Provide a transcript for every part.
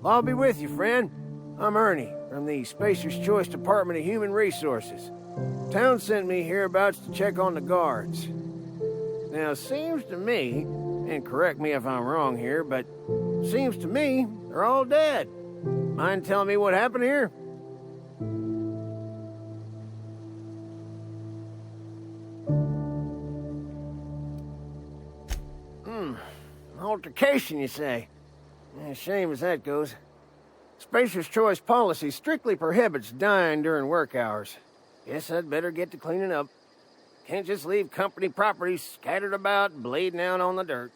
I'll be with you, friend. I'm Ernie, from the Spacer's Choice Department of Human Resources. Town sent me hereabouts to check on the guards. Now, it seems to me, and correct me if I'm wrong here, but seems to me they're all dead. Mind telling me what happened here? Altercation, you say? Shame as that goes. Spacer's Choice policy strictly prohibits dying during work hours. Guess I'd better get to cleaning up. Can't just leave company property scattered about, bleeding out on the dirt.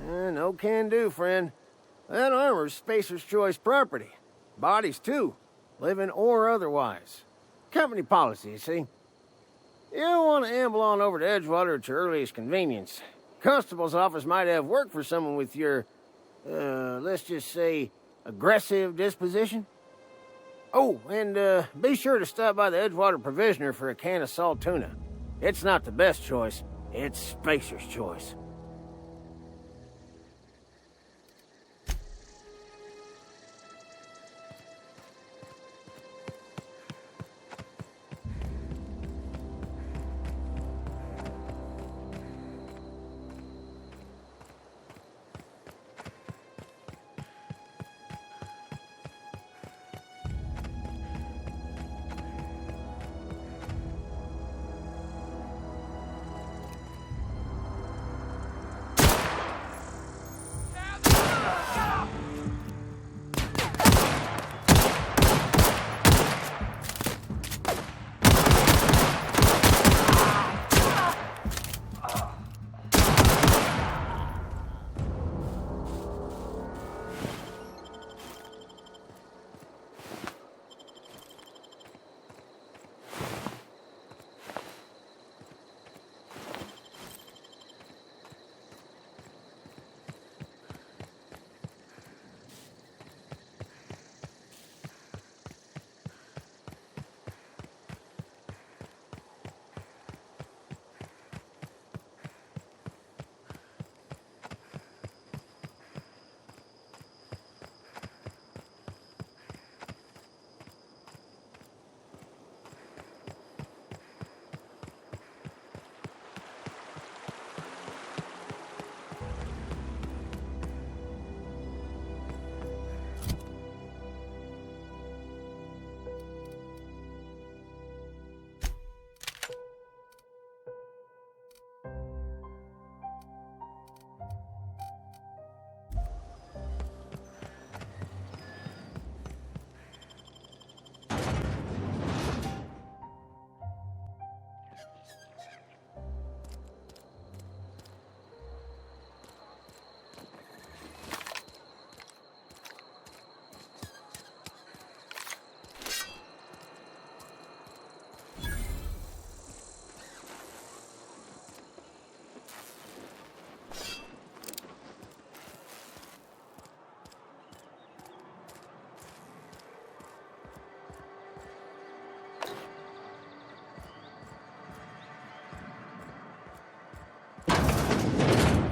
No can do, friend. That armor's Spacer's Choice property. Bodies, too. Living or otherwise. Company policy, you see. You don't want to amble on over to Edgewater at your earliest convenience. Constable's office might have work for someone with your, let's just say, aggressive disposition. Oh, and be sure to stop by the Edgewater Provisioner for a can of salt tuna. It's not the best choice. It's Spacer's Choice.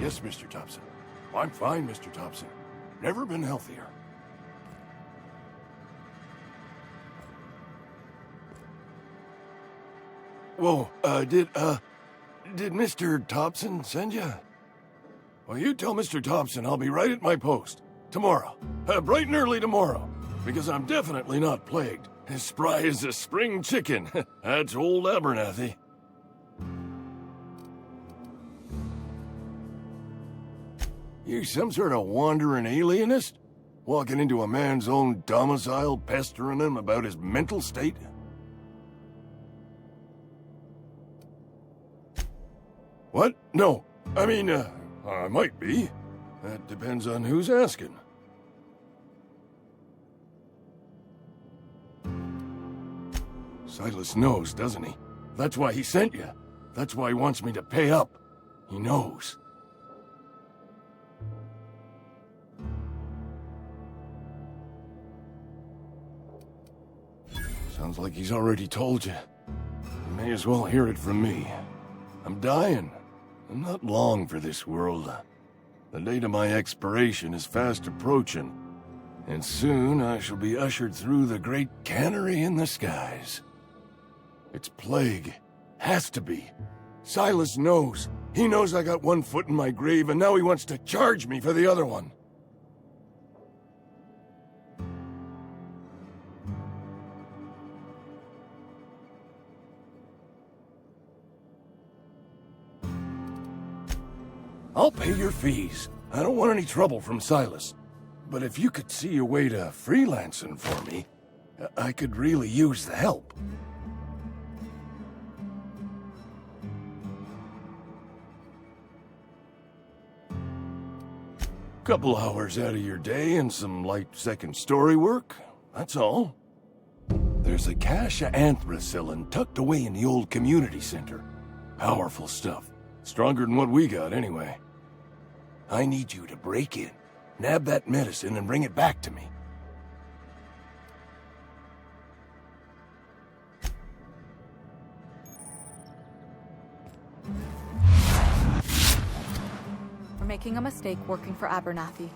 Yes, Mr. Thompson. I'm fine, Mr. Thompson. Never been healthier. Whoa, did Mr. Thompson send you? Well, you tell Mr. Thompson I'll be right at my post. Tomorrow. Bright and early tomorrow. Because I'm definitely not plagued. As spry as a spring chicken. That's old Abernathy. You some sort of wandering alienist? Walking into a man's own domicile, pestering him about his mental state? What? No. I mean, I might be. That depends on who's asking. Silas knows, doesn't he? That's why he sent you. That's why he wants me to pay up. He knows. Sounds like he's already told you. You may as well hear it from me. I'm dying. I'm not long for this world. The date of my expiration is fast approaching, and soon I shall be ushered through the great cannery in the skies. It's plague. Has to be. Silas knows. He knows I got one foot in my grave, and now he wants to charge me for the other one. I'll pay your fees. I don't want any trouble from Silas. But if you could see a way to freelancing for me, I could really use the help. Couple hours out of your day and some light second-story work, that's all. There's a cache of anthracillin tucked away in the old community center. Powerful stuff. Stronger than what we got, anyway. I need you to break in, nab that medicine, and bring it back to me. We're making a mistake working for Abernathy.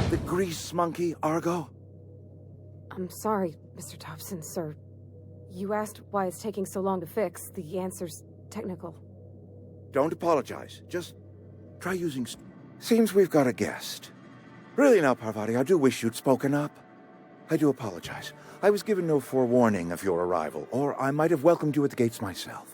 The grease monkey, Argo? I'm sorry, Mr. Thompson, sir. You asked why it's taking so long to fix. The answer's technical. Don't apologize. Just try using... Seems we've got a guest. Really now, Parvati, I do wish you'd spoken up. I do apologize. I was given no forewarning of your arrival, or I might have welcomed you at the gates myself.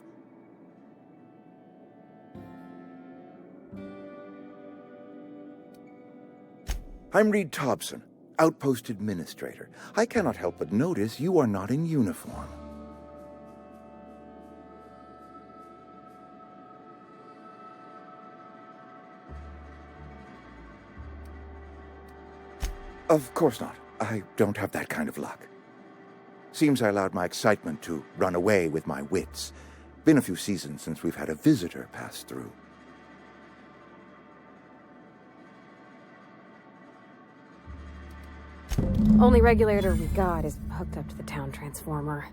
I'm Reed Thompson, Outpost Administrator. I cannot help but notice you are not in uniform. Of course not. I don't have that kind of luck. Seems I allowed my excitement to run away with my wits. Been a few seasons since we've had a visitor pass through. Only regulator we got is hooked up to the town transformer.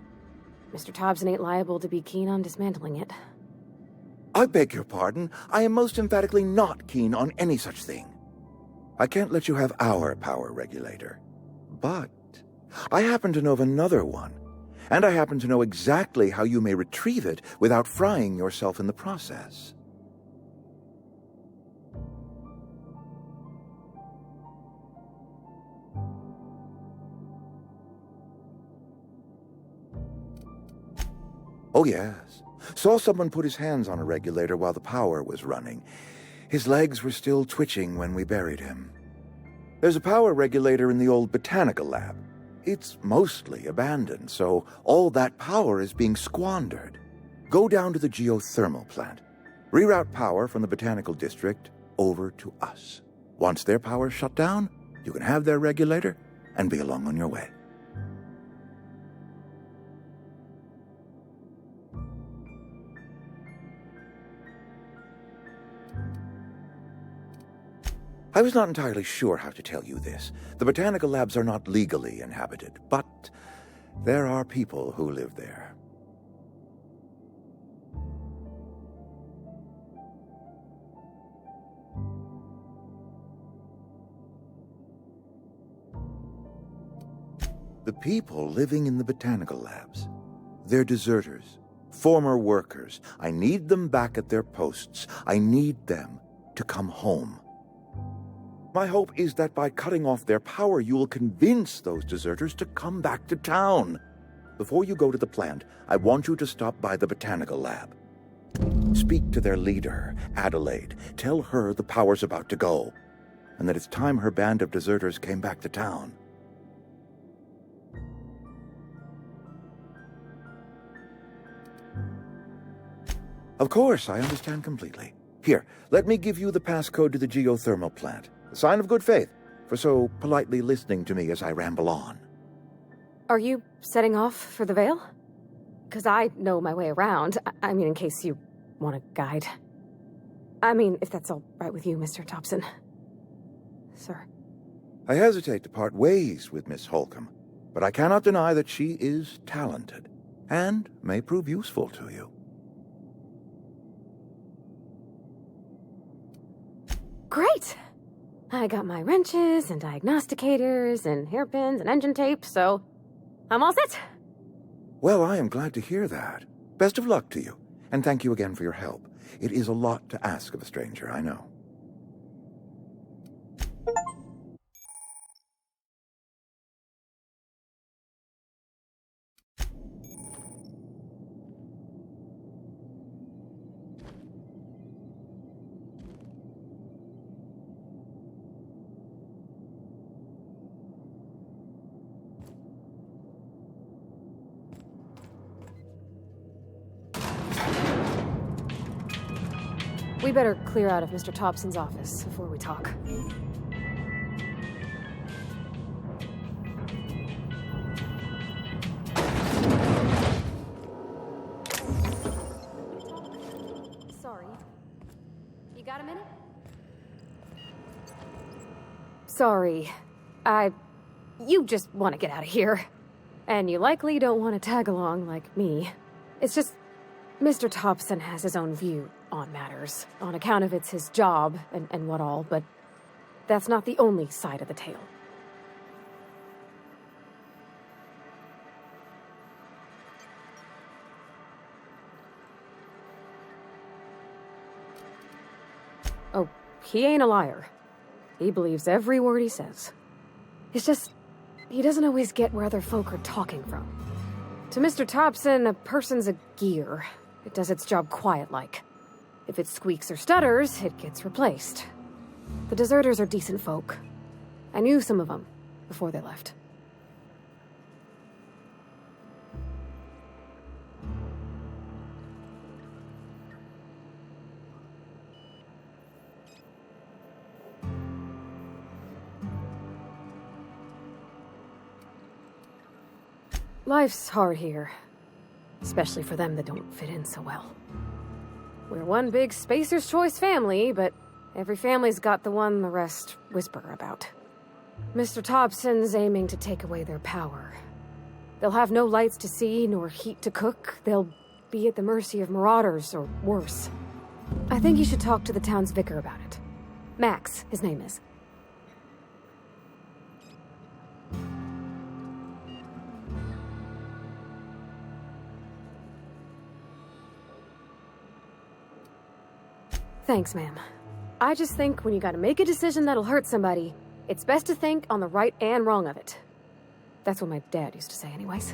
Mr. Thompson ain't liable to be keen on dismantling it. I beg your pardon. I am most emphatically not keen on any such thing. I can't let you have our power regulator. But I happen to know of another one, and I happen to know exactly how you may retrieve it without frying yourself in the process. Oh, yes. Saw someone put his hands on a regulator while the power was running. His legs were still twitching when we buried him. There's a power regulator in the old botanical lab. It's mostly abandoned, so all that power is being squandered. Go down to the geothermal plant. Reroute power from the botanical district over to us. Once their power's shut down, you can have their regulator and be along on your way. I was not entirely sure how to tell you this. The botanical labs are not legally inhabited, but there are people who live there. The people living in the botanical labs, they're deserters, former workers. I need them back at their posts. I need them to come home. My hope is that by cutting off their power, you will convince those deserters to come back to town. Before you go to the plant, I want you to stop by the botanical lab. Speak to their leader, Adelaide. Tell her the power's about to go, and that it's time her band of deserters came back to town. Of course, I understand completely. Here, let me give you the passcode to the geothermal plant. A sign of good faith, for so politely listening to me as I ramble on. Are you setting off for the Vale? Because I know my way around. I mean, in case you want a guide. I mean, if that's all right with you, Mr. Thompson. Sir. I hesitate to part ways with Miss Holcomb, but I cannot deny that she is talented, and may prove useful to you. Great! I got my wrenches and diagnosticators and hairpins and engine tape, so I'm all set. Well, I am glad to hear that. Best of luck to you, and thank you again for your help. It is a lot to ask of a stranger, I know. We better clear out of Mr. Thompson's office before we talk. Sorry. You got a minute? Sorry. You just want to get out of here. And you likely don't want to tag along like me. It's just, Mr. Thompson has his own view on matters, on account of it's his job and what all, but that's not the only side of the tale. Oh, he ain't a liar. He believes every word he says. It's just, he doesn't always get where other folk are talking from. To Mr. Thompson, a person's a gear. It does its job quiet-like. If it squeaks or stutters, it gets replaced. The deserters are decent folk. I knew some of them before they left. Life's hard here, especially for them that don't fit in so well. We're one big Spacer's Choice family, but every family's got the one the rest whisper about. Mr. Thompson's aiming to take away their power. They'll have no lights to see, nor heat to cook. They'll be at the mercy of marauders, or worse. I think you should talk to the town's vicar about it. Max, his name is. Thanks, ma'am. I just think when you gotta make a decision that'll hurt somebody, it's best to think on the right and wrong of it. That's what my dad used to say anyways.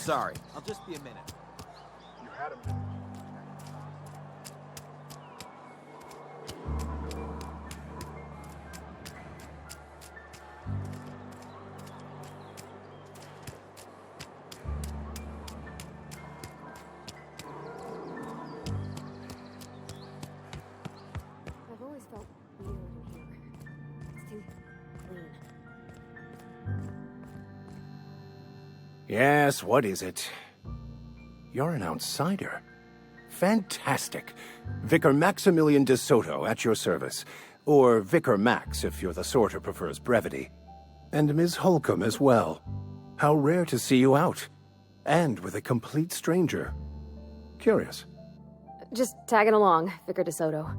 Sorry, I'll just be a minute. You had a minute. I've always felt weird in here. It's too clean. Yes, what is it? You're an outsider. Fantastic. Vicar Maximilian de Soto at your service. Or Vicar Max if you're the sort who prefers brevity. And Ms. Holcomb as well. How rare to see you out. And with a complete stranger. Curious. Just tagging along, Vicar DeSoto.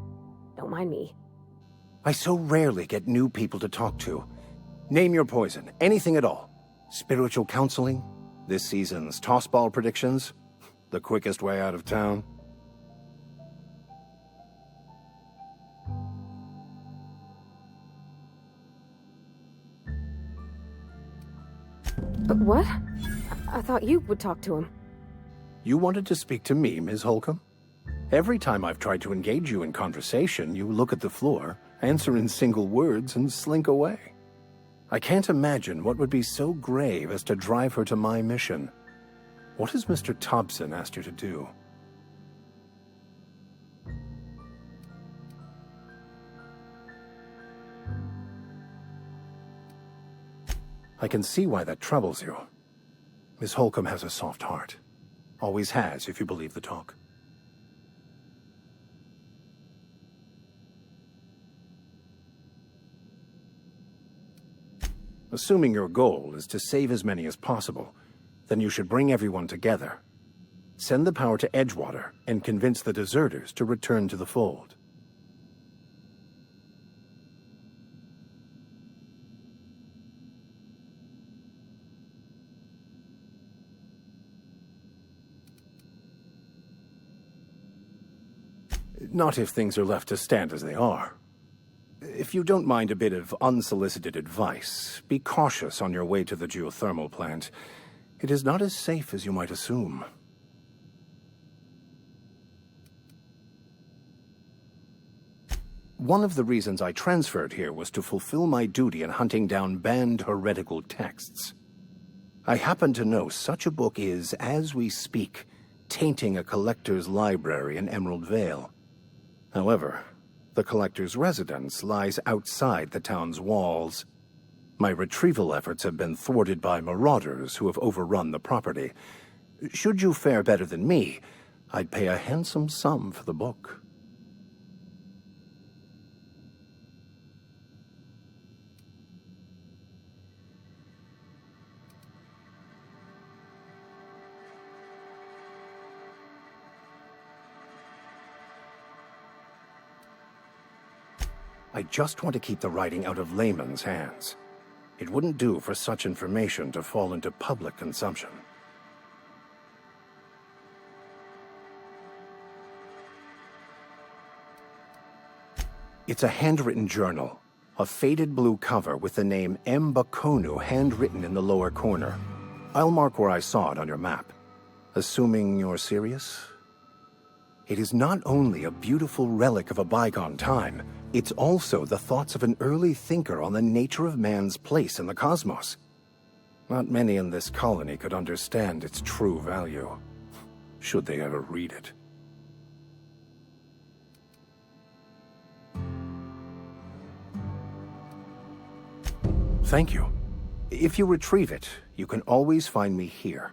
Don't mind me. I so rarely get new people to talk to. Name your poison, anything at all. Spiritual counseling? This season's tossball predictions? The quickest way out of town? But what? I thought you would talk to him. You wanted to speak to me, Ms. Holcomb? Every time I've tried to engage you in conversation, you look at the floor, answer in single words, and slink away. I can't imagine what would be so grave as to drive her to my mission. What has Mr. Thompson asked you to do? I can see why that troubles you. Miss Holcomb has a soft heart. Always has, if you believe the talk. Assuming your goal is to save as many as possible, then you should bring everyone together. Send the power to Edgewater and convince the deserters to return to the fold. Not if things are left to stand as they are. If you don't mind a bit of unsolicited advice, be cautious on your way to the geothermal plant. It is not as safe as you might assume. One of the reasons I transferred here was to fulfill my duty in hunting down banned heretical texts. I happen to know such a book is, as we speak, tainting a collector's library in Emerald Vale. However, the collector's residence lies outside the town's walls. My retrieval efforts have been thwarted by marauders who have overrun the property. Should you fare better than me, I'd pay a handsome sum for the book. I just want to keep the writing out of layman's hands. It wouldn't do for such information to fall into public consumption. It's a handwritten journal, a faded blue cover with the name M. Bakonu handwritten in the lower corner. I'll mark where I saw it on your map. Assuming you're serious? It is not only a beautiful relic of a bygone time, it's also the thoughts of an early thinker on the nature of man's place in the cosmos. Not many in this colony could understand its true value, should they ever read it. Thank you. If you retrieve it, you can always find me here.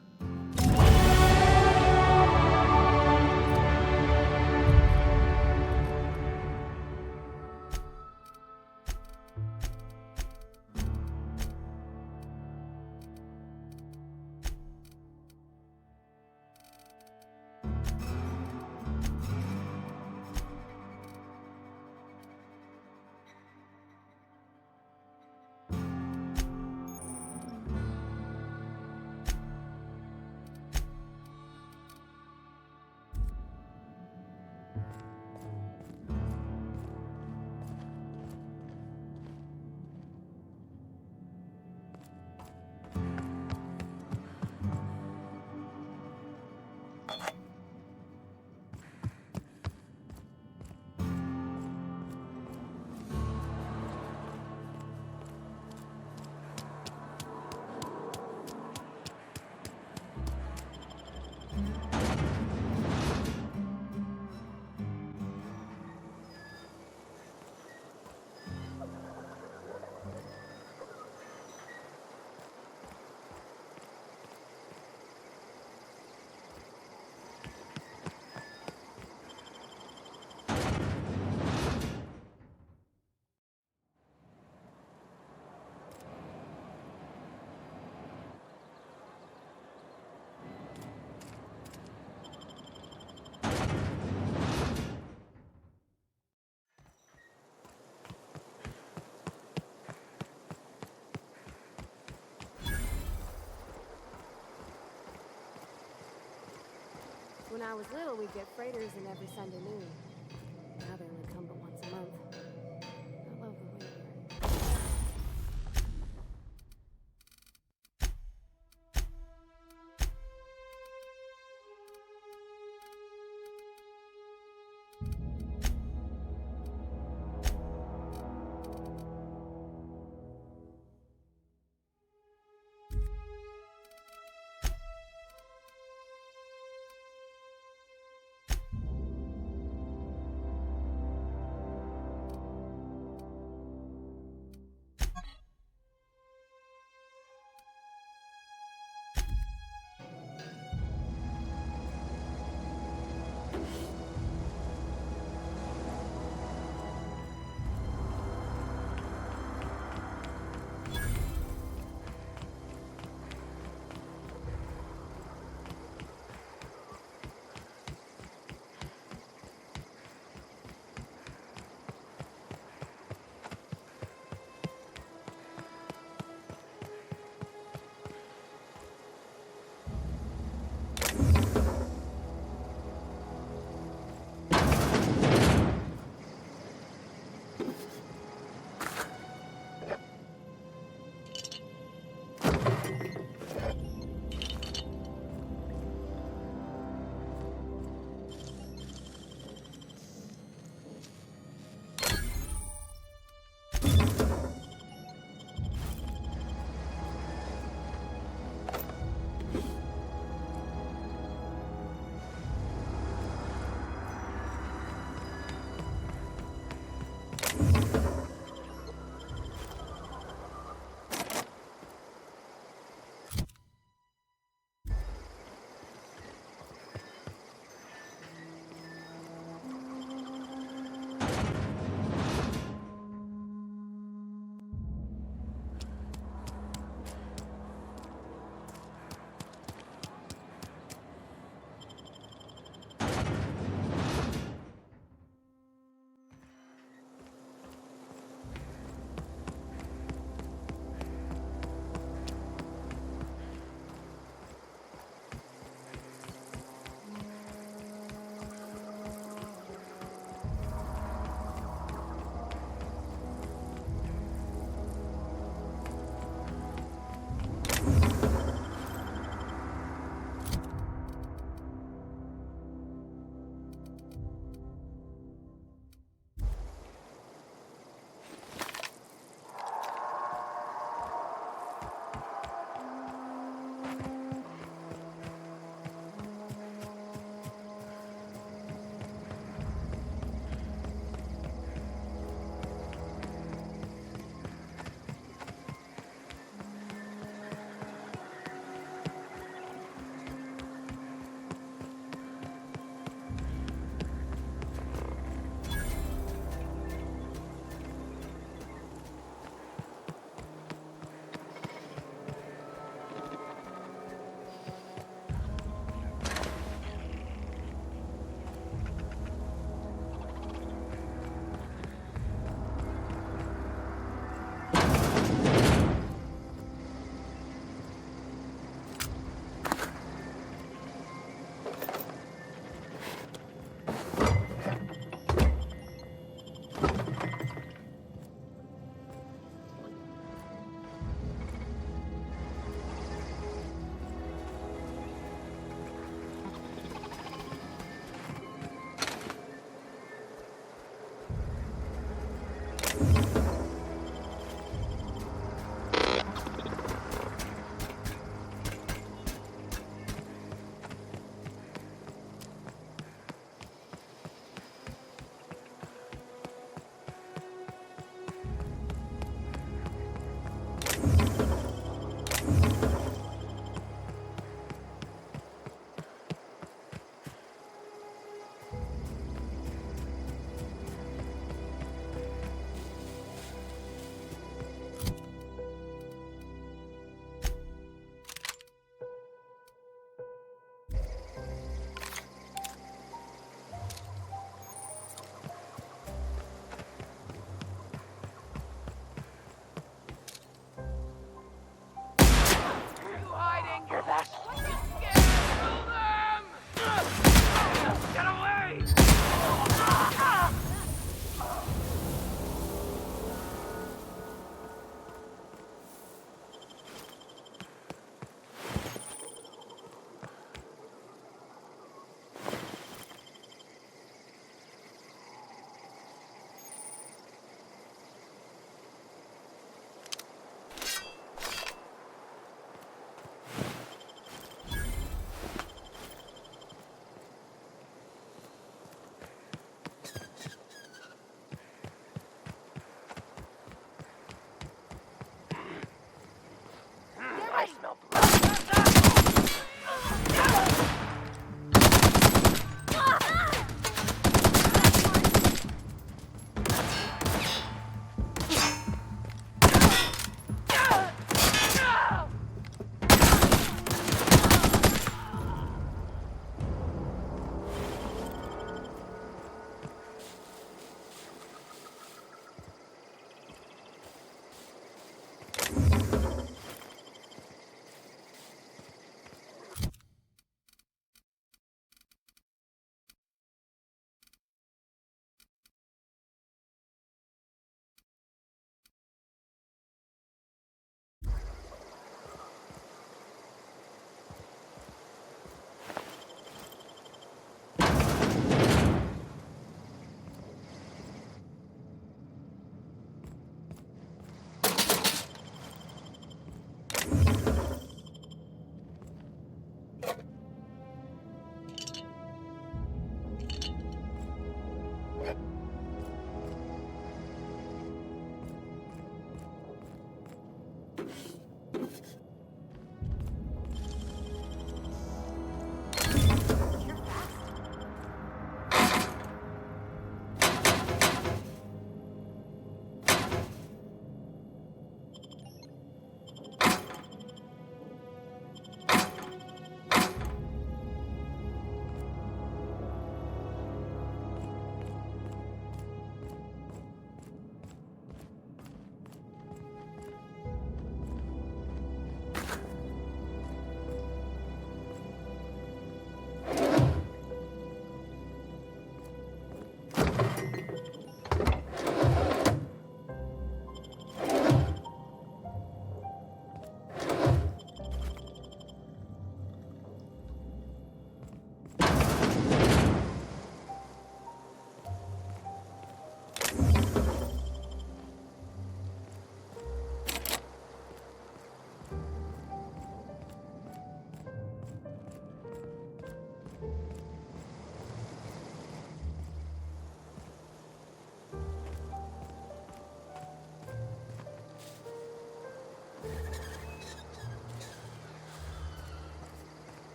When I was little, we'd get freighters in every Sunday noon. Now they only come but once a month. I love the winter.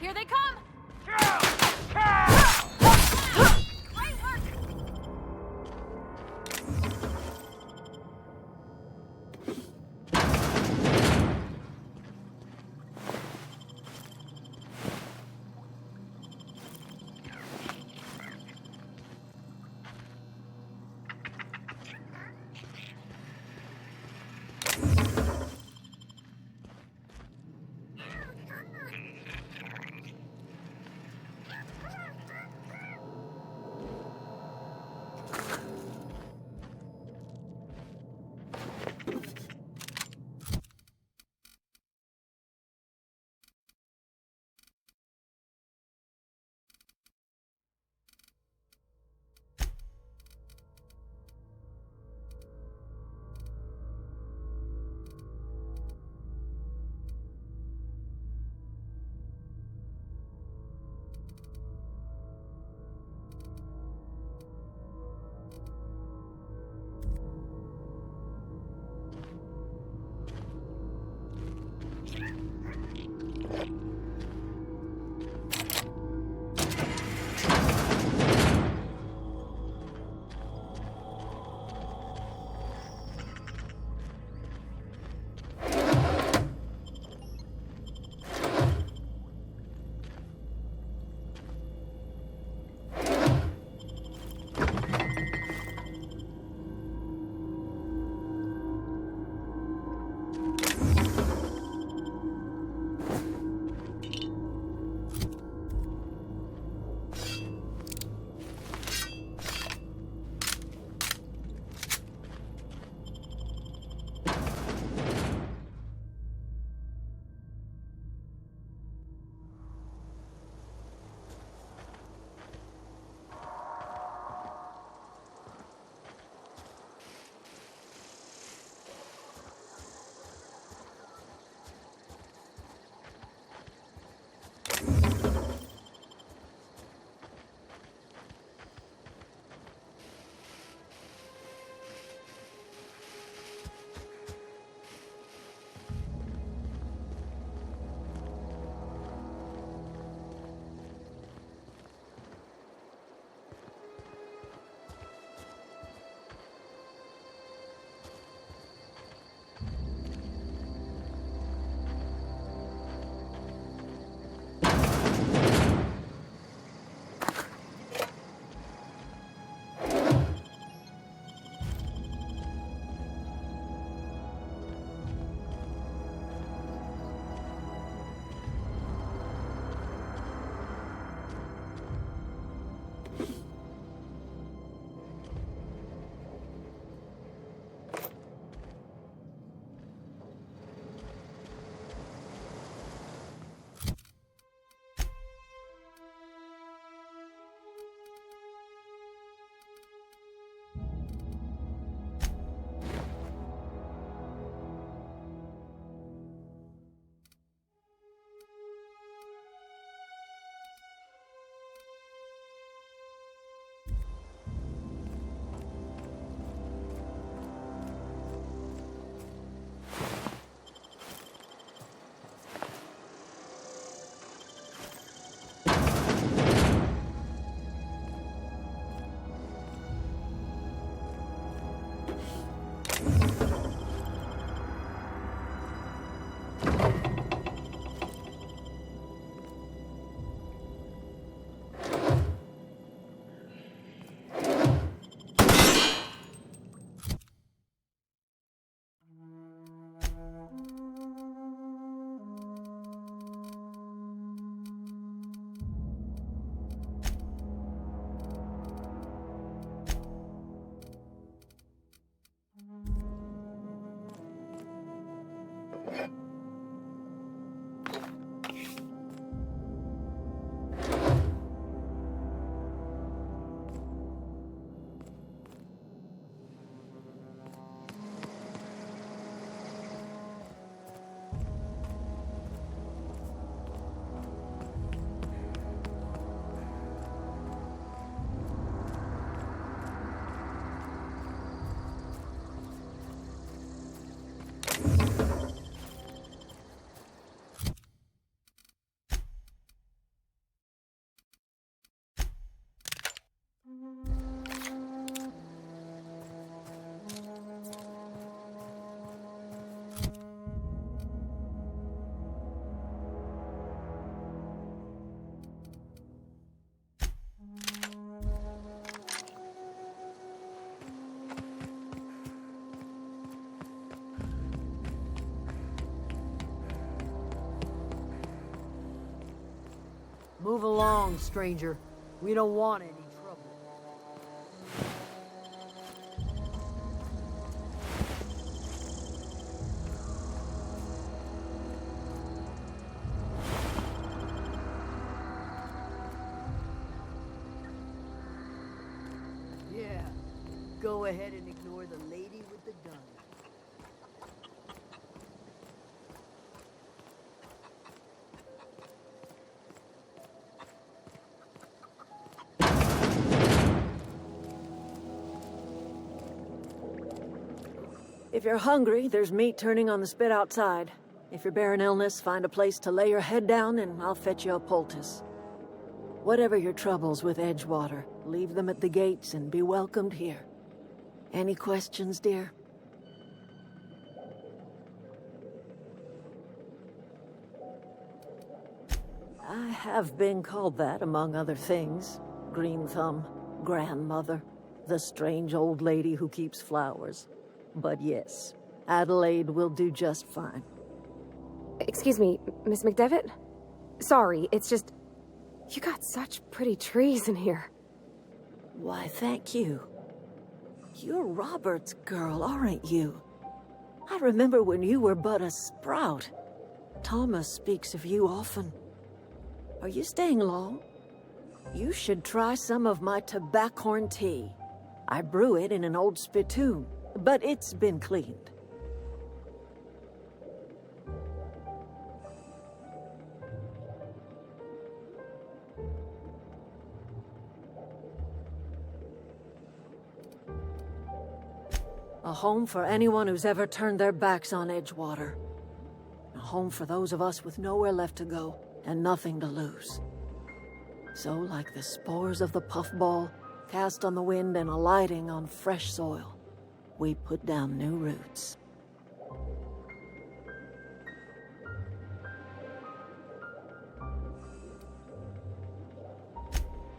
Here they come! Great work! Move along, stranger. We don't want any trouble. Yeah, go ahead and ignore the lady with the gun. If you're hungry, there's meat turning on the spit outside. If you're bearing illness, find a place to lay your head down and I'll fetch you a poultice. Whatever your troubles with Edgewater, leave them at the gates and be welcomed here. Any questions, dear? I have been called that, among other things. Green Thumb, grandmother, the strange old lady who keeps flowers. But yes, Adelaide will do just fine. Excuse me, Miss McDevitt? Sorry, it's just... You got such pretty trees in here. Why, thank you. You're Robert's girl, aren't you? I remember when you were but a sprout. Thomas speaks of you often. Are you staying long? You should try some of my tobaccorn tea. I brew it in an old spittoon, but it's been cleaned. A home for anyone who's ever turned their backs on Edgewater. A home for those of us with nowhere left to go and nothing to lose. So, like the spores of the puffball, cast on the wind and alighting on fresh soil, we put down new roots.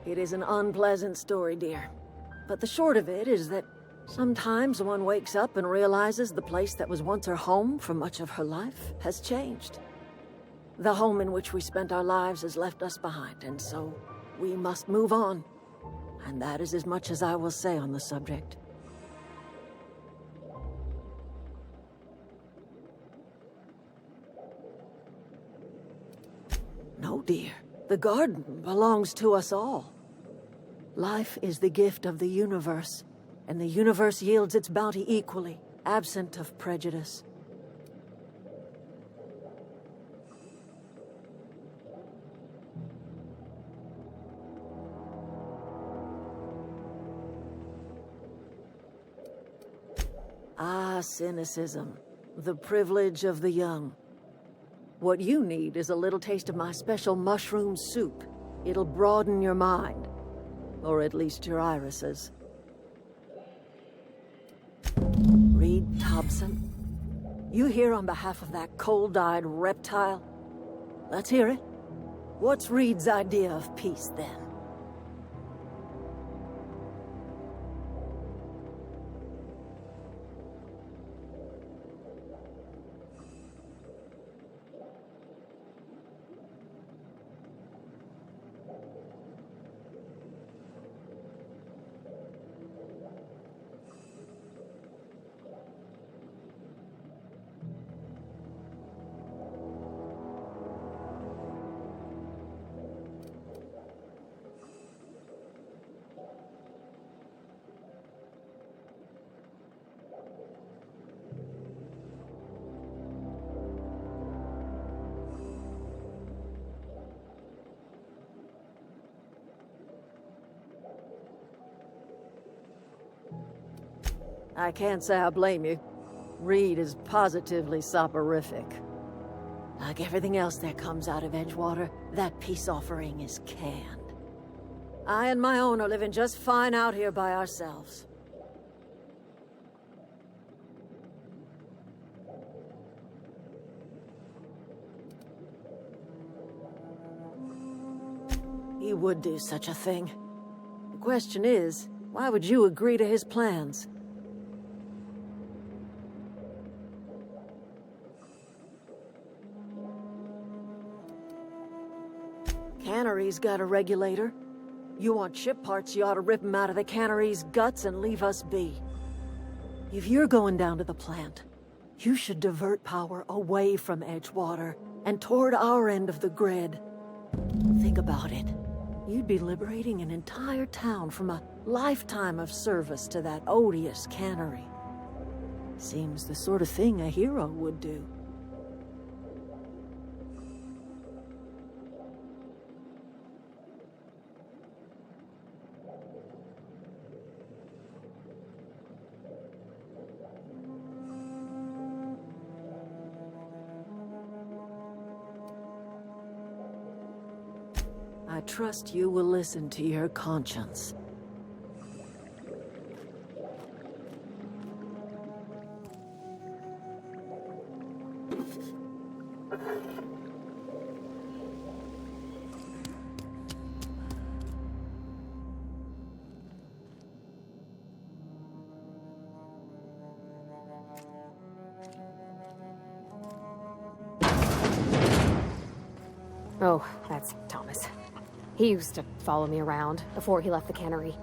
It is an unpleasant story, dear. But the short of it is that sometimes one wakes up and realizes the place that was once her home for much of her life has changed. The home in which we spent our lives has left us behind, and so we must move on. And that is as much as I will say on the subject. No, dear. The garden belongs to us all. Life is the gift of the universe, and the universe yields its bounty equally, absent of prejudice. Ah, cynicism. The privilege of the young. What you need is a little taste of my special mushroom soup. It'll broaden your mind. Or at least your irises. Reed Thompson? You here on behalf of that cold-eyed reptile? Let's hear it. What's Reed's idea of peace, then? I can't say I blame you. Reed is positively soporific. Like everything else that comes out of Edgewater, that peace offering is canned. I and my own are living just fine out here by ourselves. He would do such a thing. The question is, why would you agree to his plans? cannery's got a regulator. You want ship parts, you ought to rip 'em out of the cannery's guts and leave us be. If you're going down to the plant, you should divert power away from Edgewater and toward our end of the grid. Think about it. You'd be liberating an entire town from a lifetime of service to that odious cannery. Seems the sort of thing a hero would do. I trust you will listen to your conscience. Oh, that's Thomas. He used to follow me around before he left the cannery.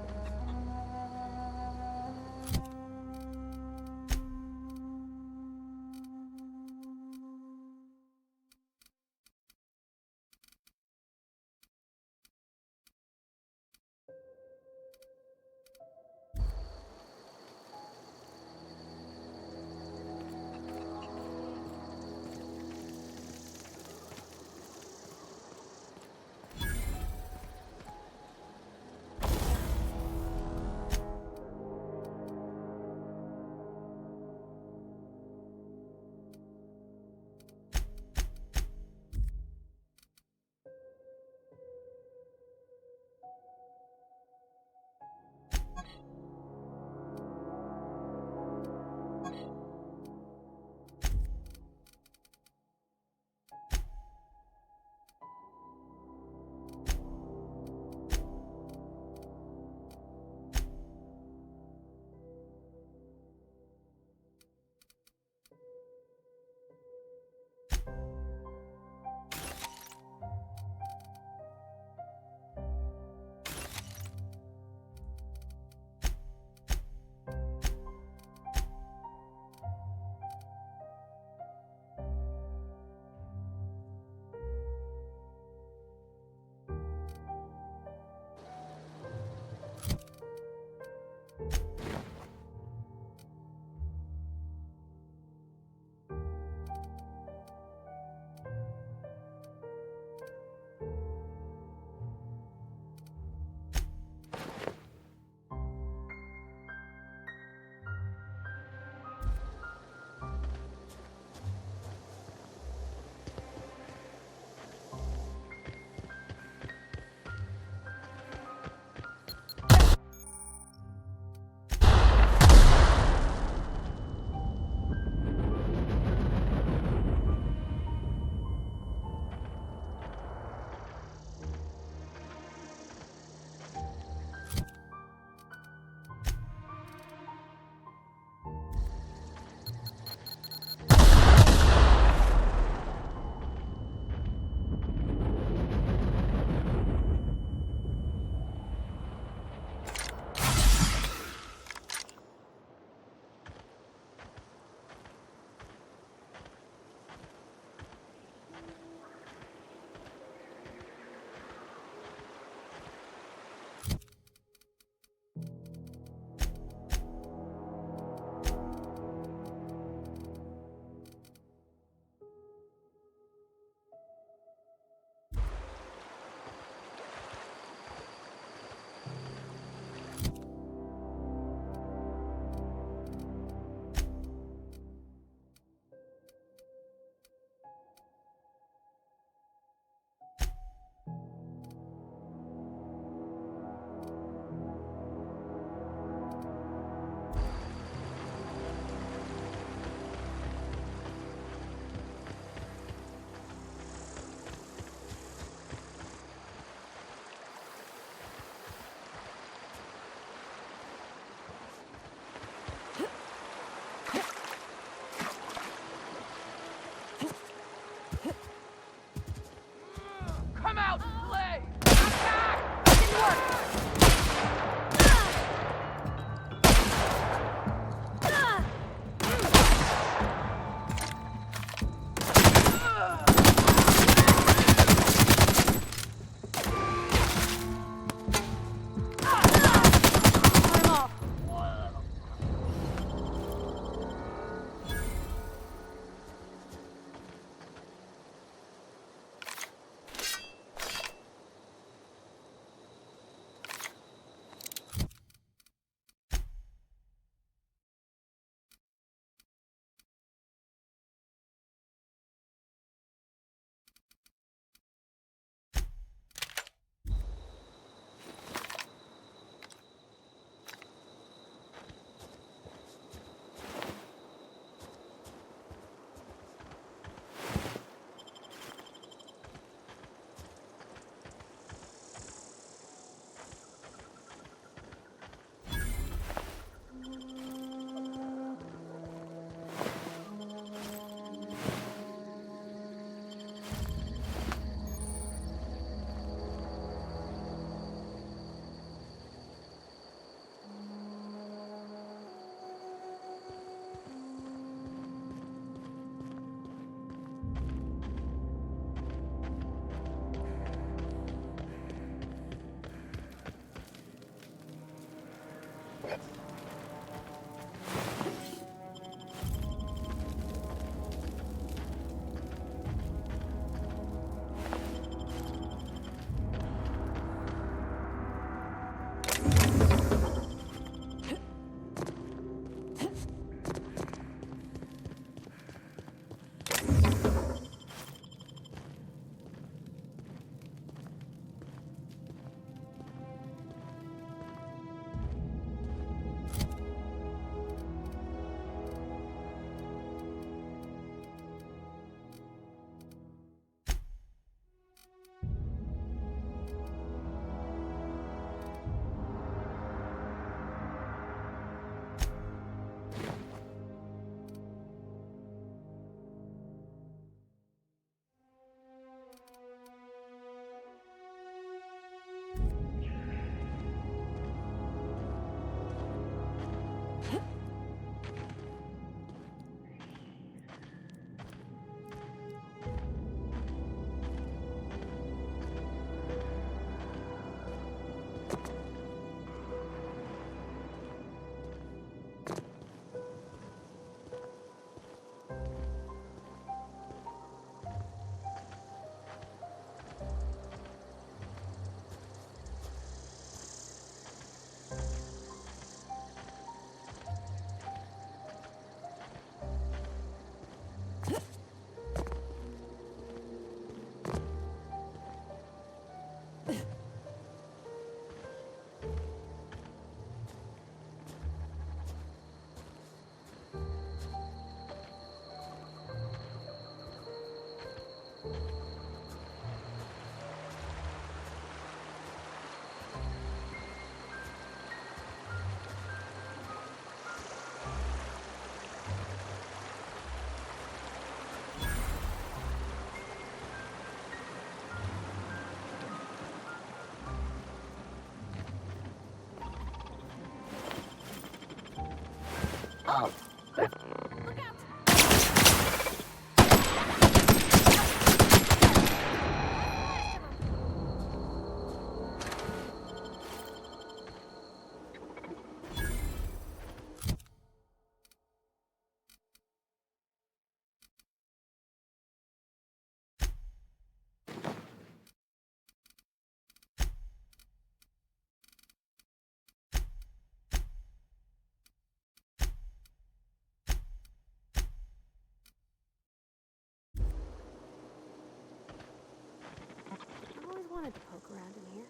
wanted to poke around in here.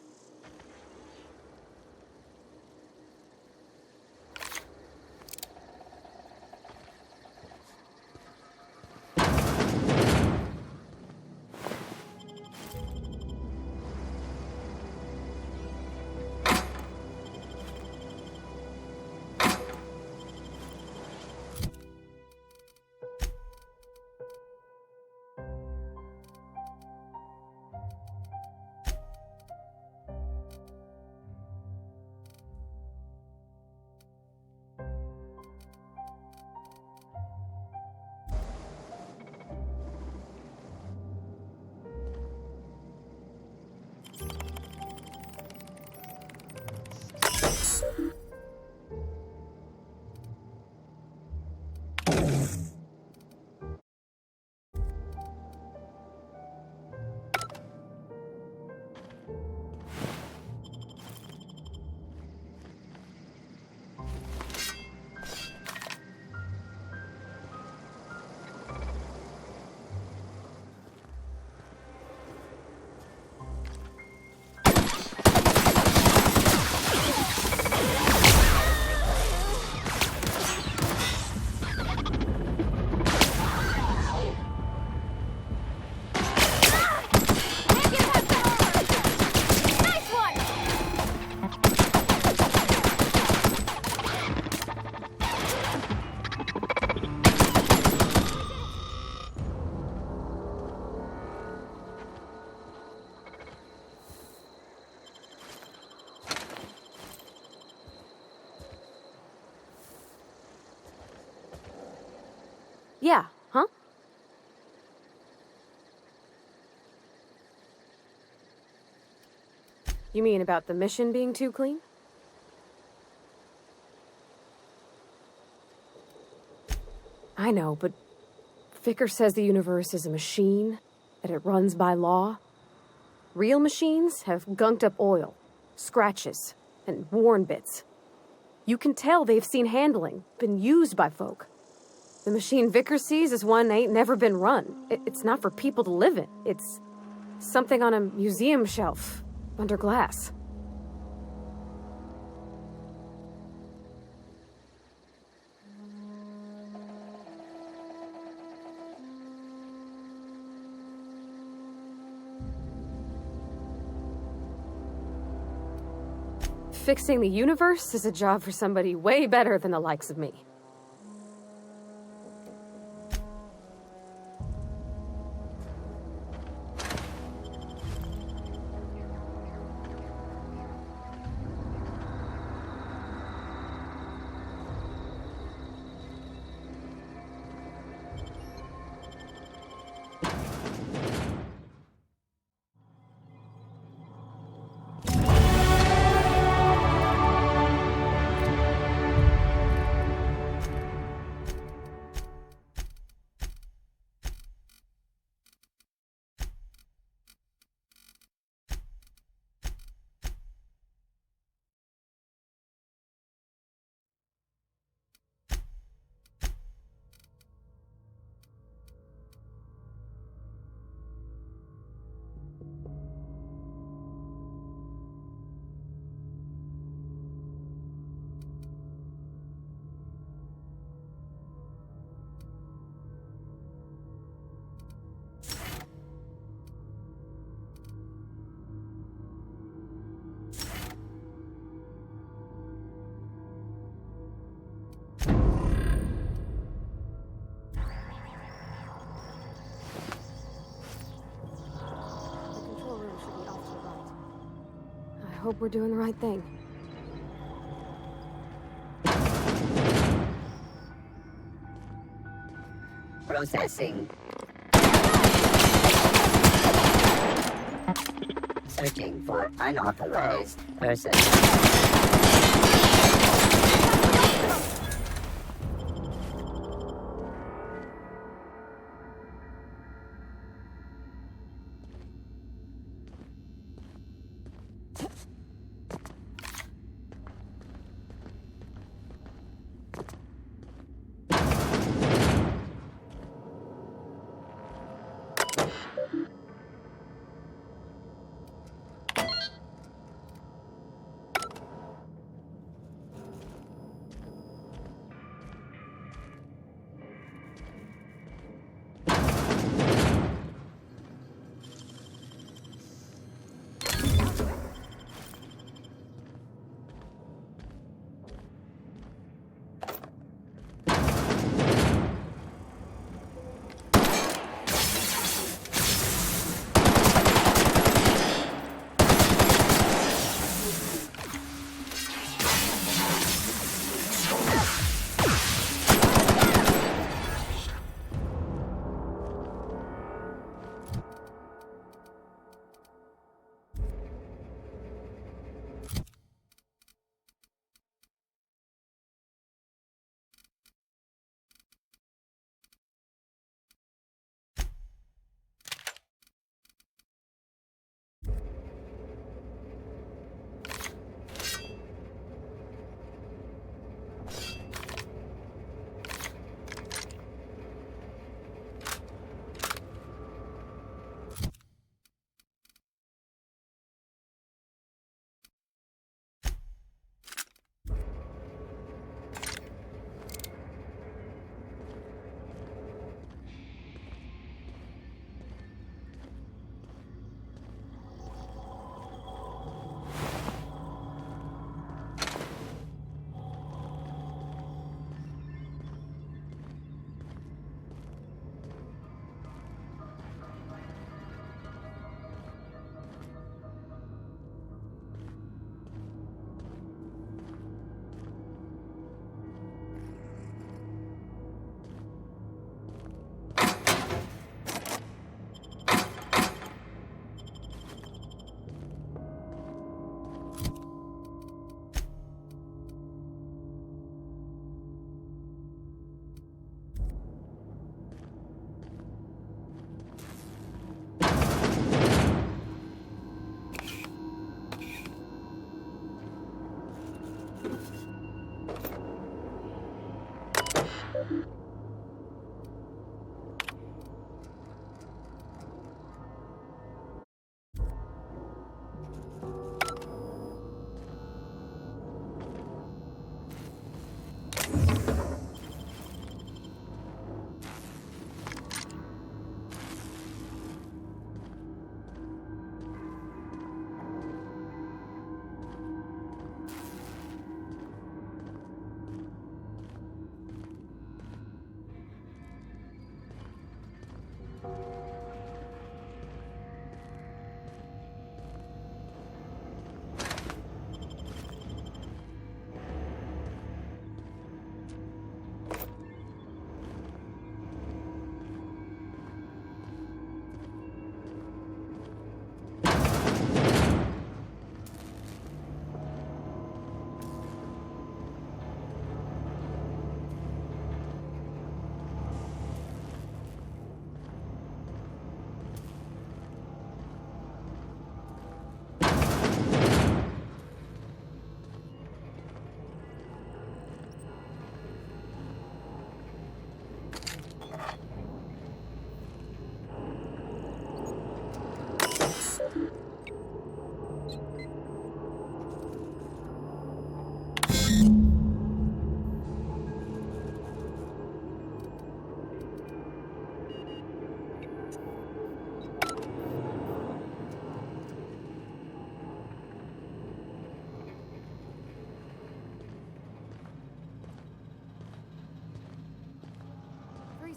Yeah, huh? You mean about the mission being too clean? I know, but Vicker says the universe is a machine, that it runs by law. Real machines have gunked up oil, scratches, and worn bits. You can tell they've seen handling, been used by folk. The machine Vicker sees is one ain't never been run. It's not for people to live in. It's something on a museum shelf, under glass. Fixing the universe is a job for somebody way better than the likes of me. I hope we're doing the right thing. Processing. Searching for unauthorized person.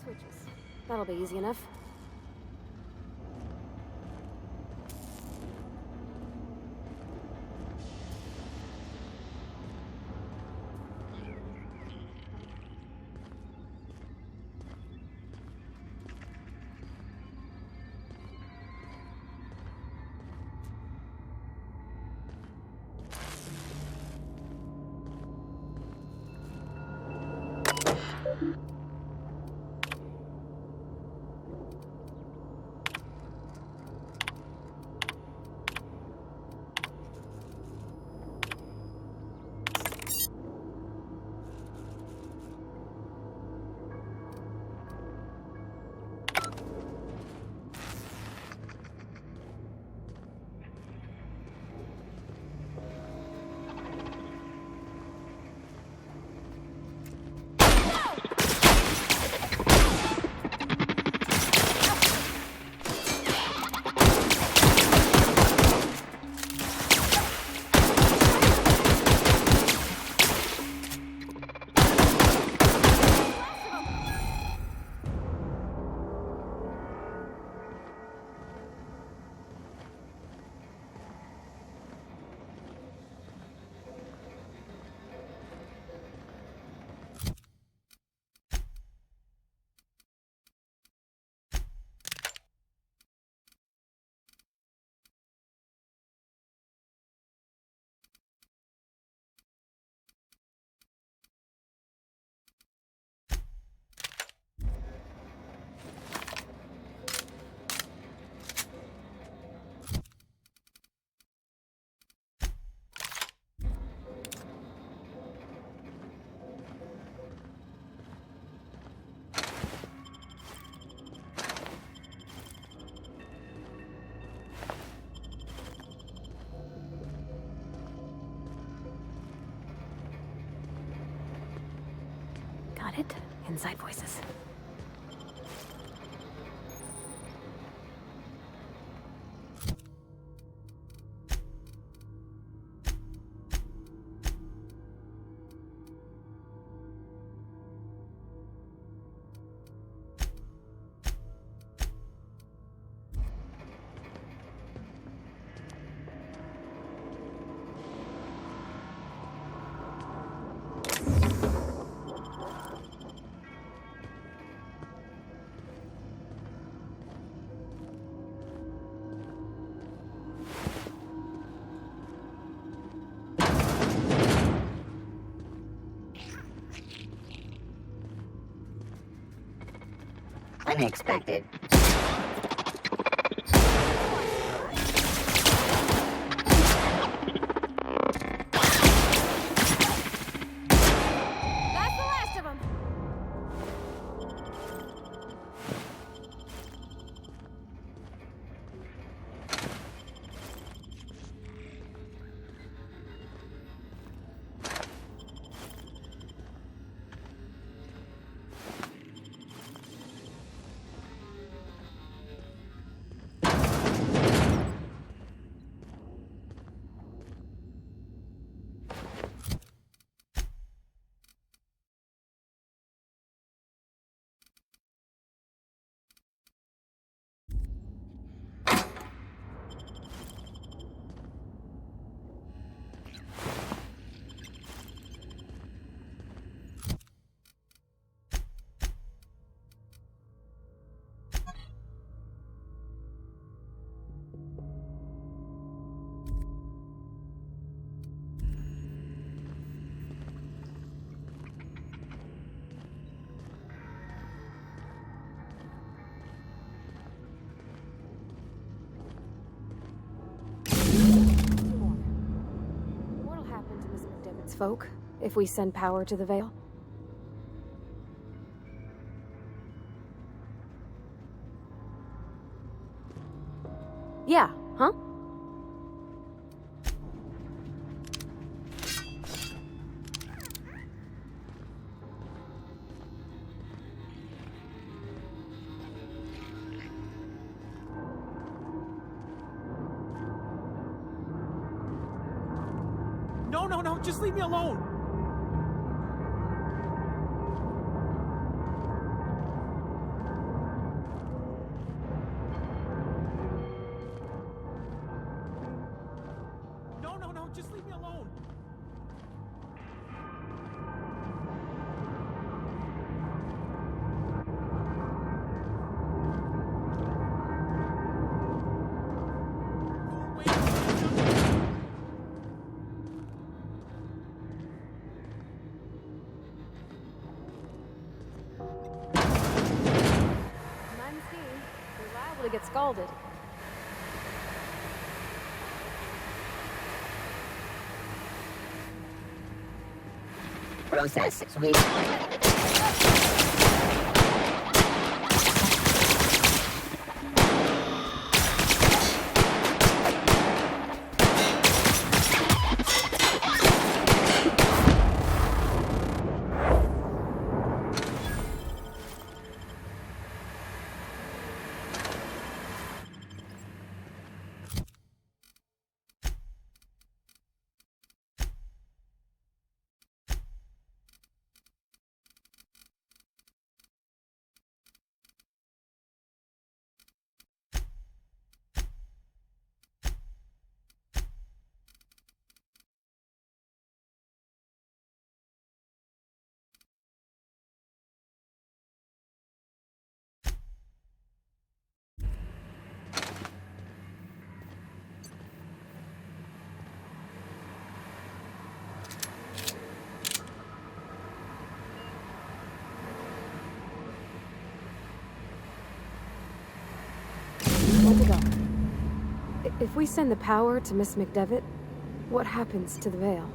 switches. That'll be easy enough. Got it. Inside voices. Unexpected. That's the last of them. What'll happen to Miss McDevitt's folk if we send power to the Vale? Yeah, huh? No, just leave me alone! Just leave me alone. Mine's keen. You're liable to get scalded. Processing. Sweet. Where to go? If we send the power to Miss McDevitt, what happens to the veil?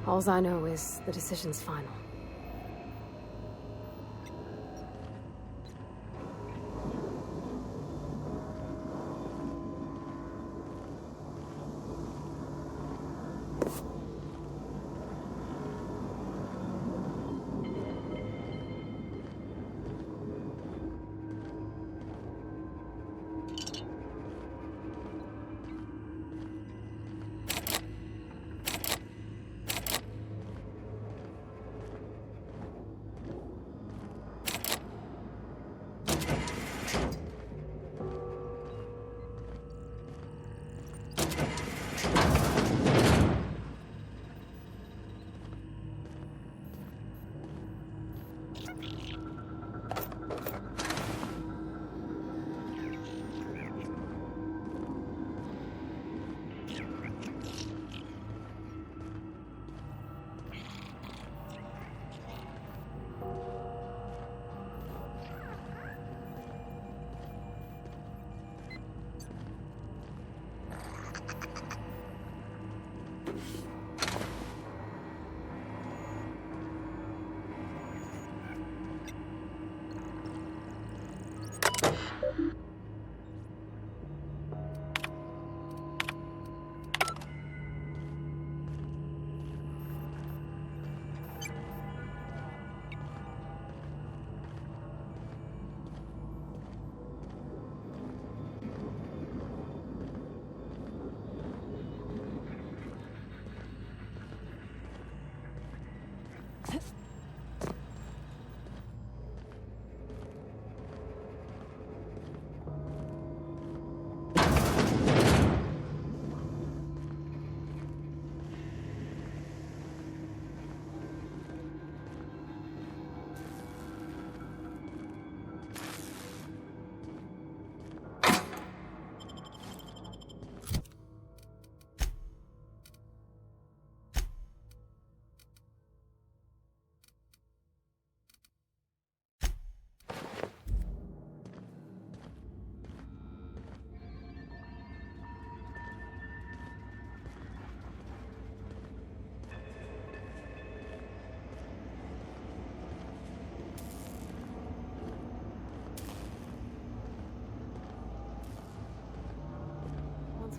Alls I know is the decision's final.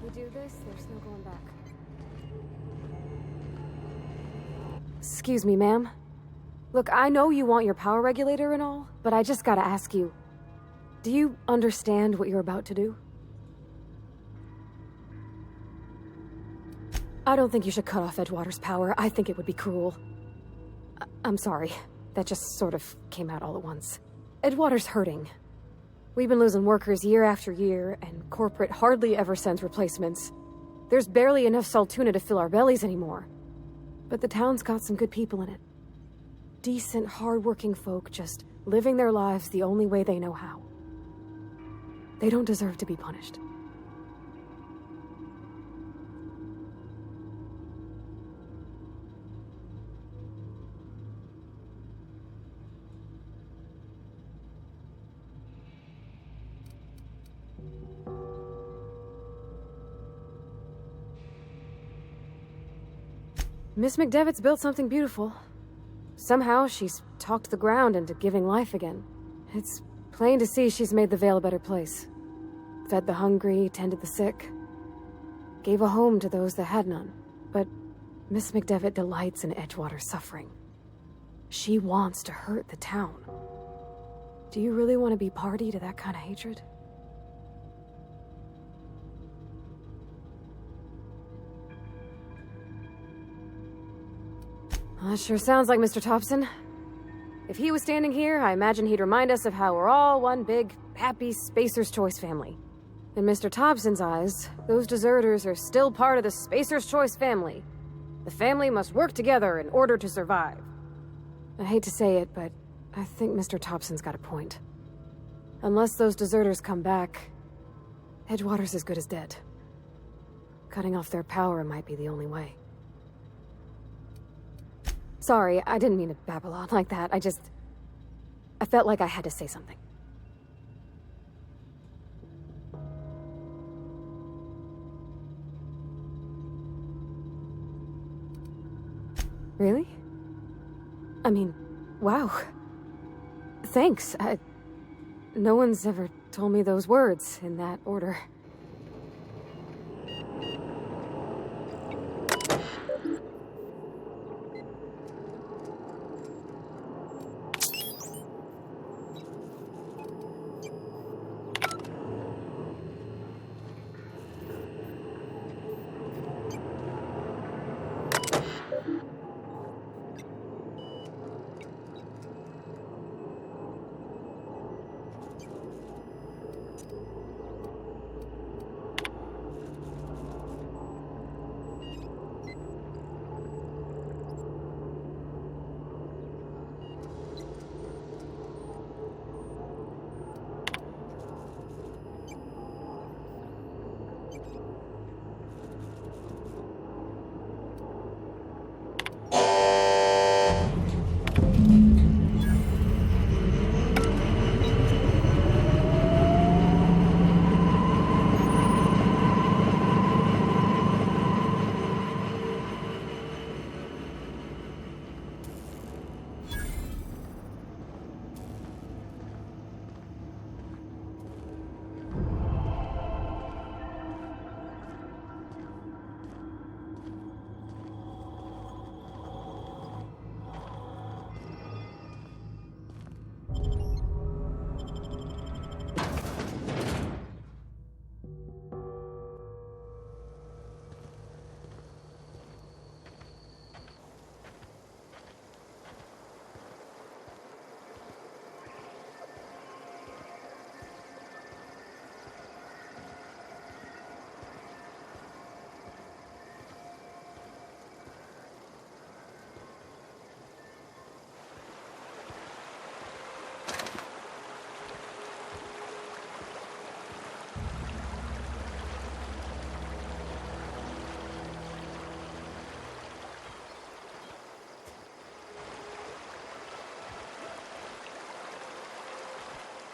We do this, there's no going back. Excuse me, ma'am. Look, I know you want your power regulator and all, but I just gotta ask you. Do you understand what you're about to do? I don't think you should cut off Edgewater's power. I think it would be cruel. I'm sorry. That just sort of came out all at once. Edgewater's hurting. We've been losing workers year after year, and corporate hardly ever sends replacements. There's barely enough Saltuna to fill our bellies anymore. But the town's got some good people in it. Decent, hard-working folk just living their lives the only way they know how. They don't deserve to be punished. Miss McDevitt's built something beautiful. Somehow, she's talked the ground into giving life again. It's plain to see she's made the Vale a better place. Fed the hungry, tended the sick. Gave a home to those that had none. But Miss McDevitt delights in Edgewater's suffering. She wants to hurt the town. Do you really want to be party to that kind of hatred? That sure sounds like Mr. Thompson. If he was standing here, I imagine he'd remind us of how we're all one big, happy Spacer's Choice family. In Mr. Thompson's eyes, those deserters are still part of the Spacer's Choice family. The family must work together in order to survive. I hate to say it, but I think Mr. Thompson's got a point. Unless those deserters come back, Edgewater's as good as dead. Cutting off their power might be the only way. Sorry, I didn't mean to babble on like that. I felt like I had to say something. Really? I mean, wow. Thanks. No one's ever told me those words in that order.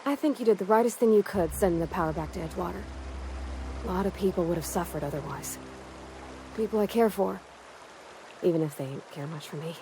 I think you did the rightest thing you could sending the power back to Edgewater. A lot of people would have suffered otherwise. People I care for, even if they don't care much for me.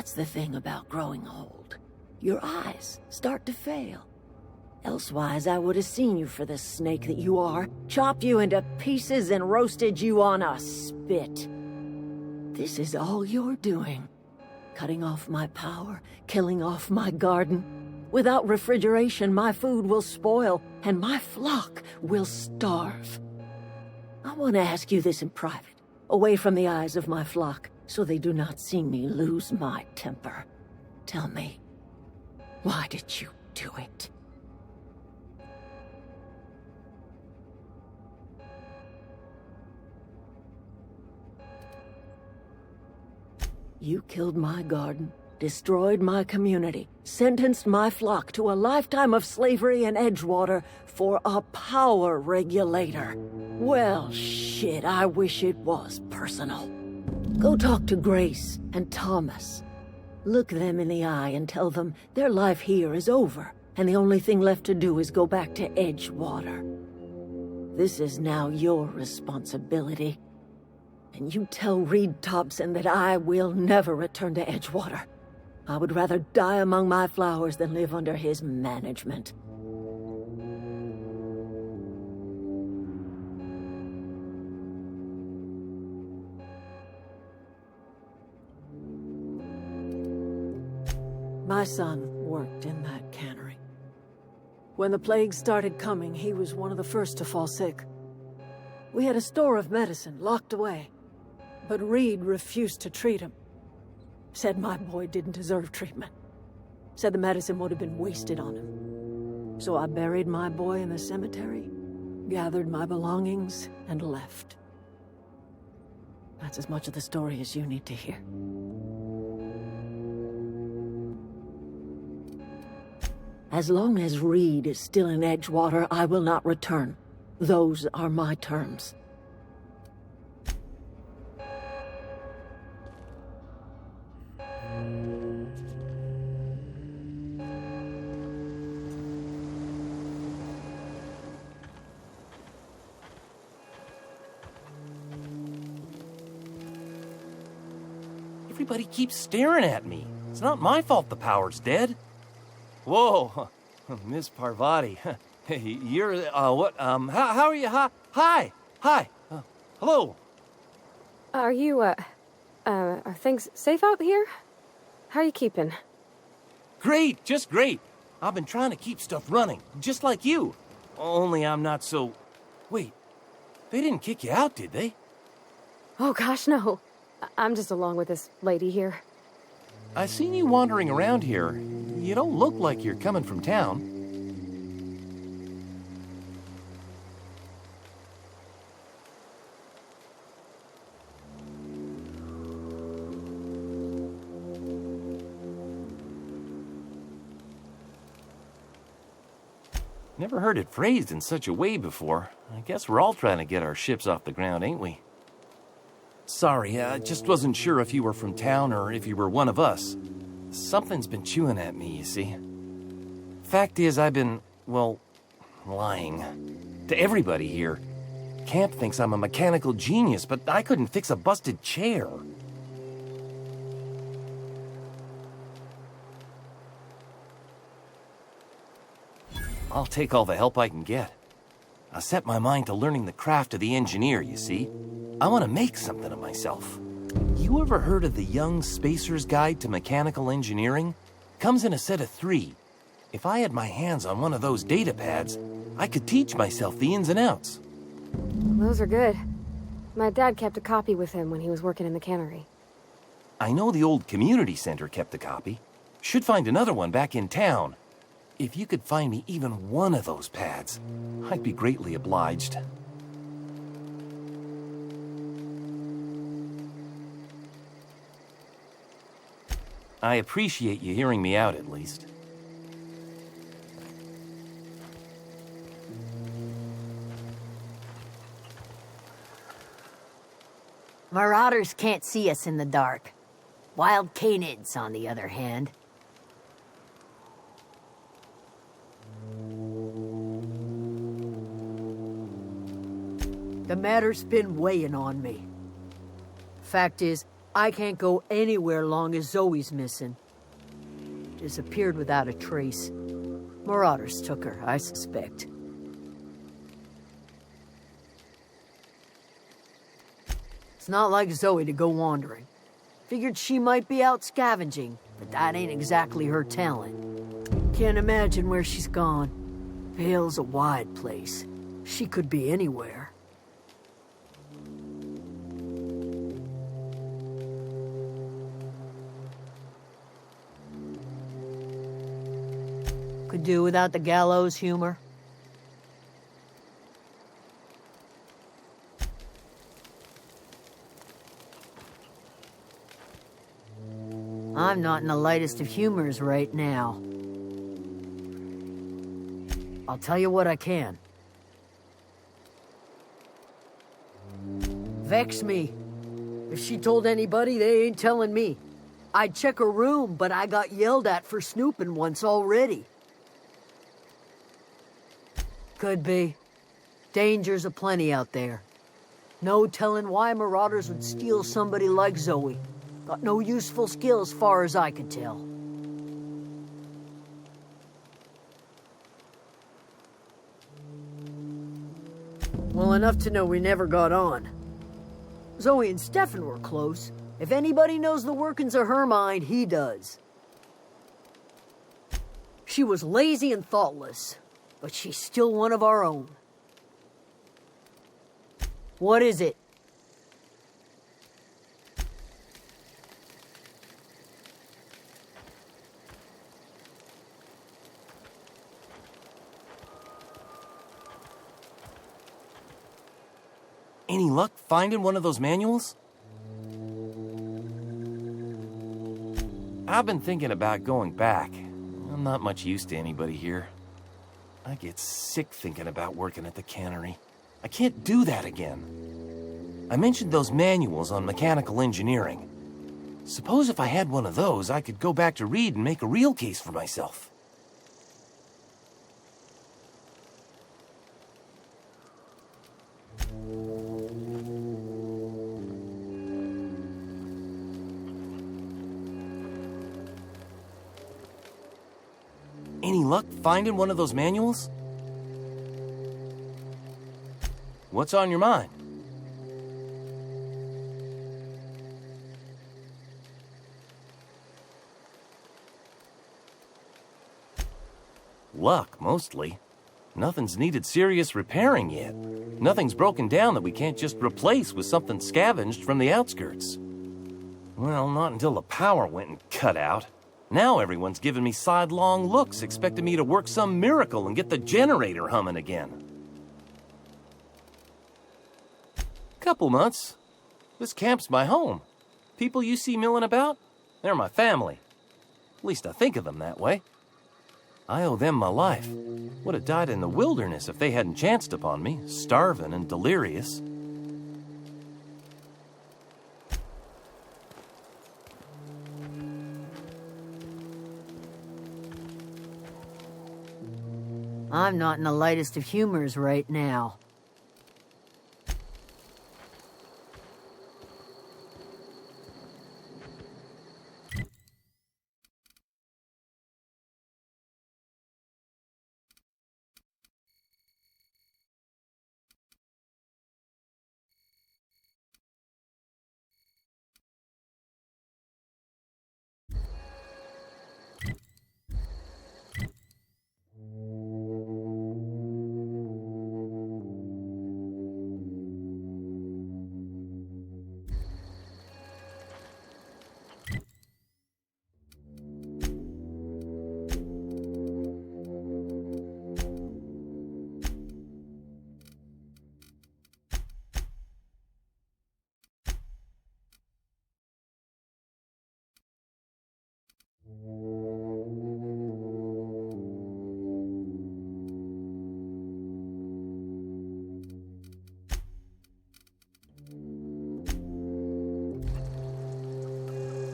That's the thing about growing old. Your eyes start to fail. Elsewise, I would have seen you for the snake that you are, chopped you into pieces and roasted you on a spit. This is all you're doing. Cutting off my power, killing off my garden. Without refrigeration, my food will spoil, and my flock will starve. I want to ask you this in private, away from the eyes of my flock, so they do not see me lose my temper. Tell me, why did you do it? You killed my garden, destroyed my community, sentenced my flock to a lifetime of slavery in Edgewater for a power regulator. Well, shit, I wish it was personal. Go talk to Grace and Thomas. Look them in the eye and tell them their life here is over, and the only thing left to do is go back to Edgewater. This is now your responsibility. And you tell Reed Thompson that I will never return to Edgewater. I would rather die among my flowers than live under his management. My son worked in that cannery. When the plague started coming, he was one of the first to fall sick. We had a store of medicine locked away. But Reed refused to treat him. Said my boy didn't deserve treatment. Said the medicine would have been wasted on him. So I buried my boy in the cemetery, gathered my belongings, and left. That's as much of the story as you need to hear. As long as Reed is still in Edgewater, I will not return. Those are my terms. Everybody keeps staring at me. It's not my fault the power's dead. Whoa, Miss Parvati. Hey, you're, what, how are you? Hi, hello. Are you, are things safe out here? How are you keeping? Great, just great. I've been trying to keep stuff running, just like you. Only I'm not so... Wait, they didn't kick you out, did they? Oh gosh, no. I'm just along with this lady here. I seen you wandering around here. You don't look like you're coming from town. Never heard it phrased in such a way before. I guess we're all trying to get our ships off the ground, ain't we? Sorry, I just wasn't sure if you were from town or if you were one of us. Something's been chewing at me, you see. Fact is, I've been, well, lying. To everybody here. Camp thinks I'm a mechanical genius, but I couldn't fix a busted chair. I'll take all the help I can get. I set my mind to learning the craft of the engineer, you see. I want to make something of myself. You ever heard of the Young Spacer's Guide to Mechanical Engineering? Comes in a set of 3. If I had my hands on one of those data pads, I could teach myself the ins and outs. Those are good. My dad kept a copy with him when he was working in the cannery. I know the old community center kept a copy. Should find another one back in town. If you could find me even one of those pads, I'd be greatly obliged. I appreciate you hearing me out, at least. Marauders can't see us in the dark. Wild canids, on the other hand. The matter's been weighing on me. Fact is, I can't go anywhere long as Zoe's missing. Disappeared without a trace. Marauders took her, I suspect. It's not like Zoe to go wandering. Figured she might be out scavenging, but that ain't exactly her talent. Can't imagine where she's gone. Vale's a wide place. She could be anywhere. Could do without the gallows humor. I'm not in the lightest of humors right now. I'll tell you what I can. Vex me. If she told anybody, they ain't telling me. I'd check her room, but I got yelled at for snooping once already. Could be. Dangers aplenty out there. No telling why marauders would steal somebody like Zoe. Got no useful skills far as I can tell. Well, enough to know we never got on. Zoe and Stefan were close. If anybody knows the workings of her mind, he does. She was lazy and thoughtless, but she's still one of our own. What is it? Any luck finding one of those manuals? I've been thinking about going back. I'm not much use to anybody here. I get sick thinking about working at the cannery. I can't do that again. I mentioned those manuals on mechanical engineering. Suppose if I had one of those, I could go back to Reed and make a real case for myself. Any luck finding one of those manuals? What's on your mind? Luck, mostly. Nothing's needed serious repairing yet. Nothing's broken down that we can't just replace with something scavenged from the outskirts. Well, not until the power went and cut out. Now everyone's giving me sidelong looks, expecting me to work some miracle and get the generator humming again. Couple months. This camp's my home. People you see milling about, they're my family. At least I think of them that way. I owe them my life. Would have died in the wilderness if they hadn't chanced upon me, starving and delirious. I'm not in the lightest of humors right now.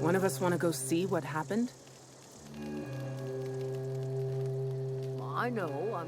One of us want to go see what happened? I know, I'm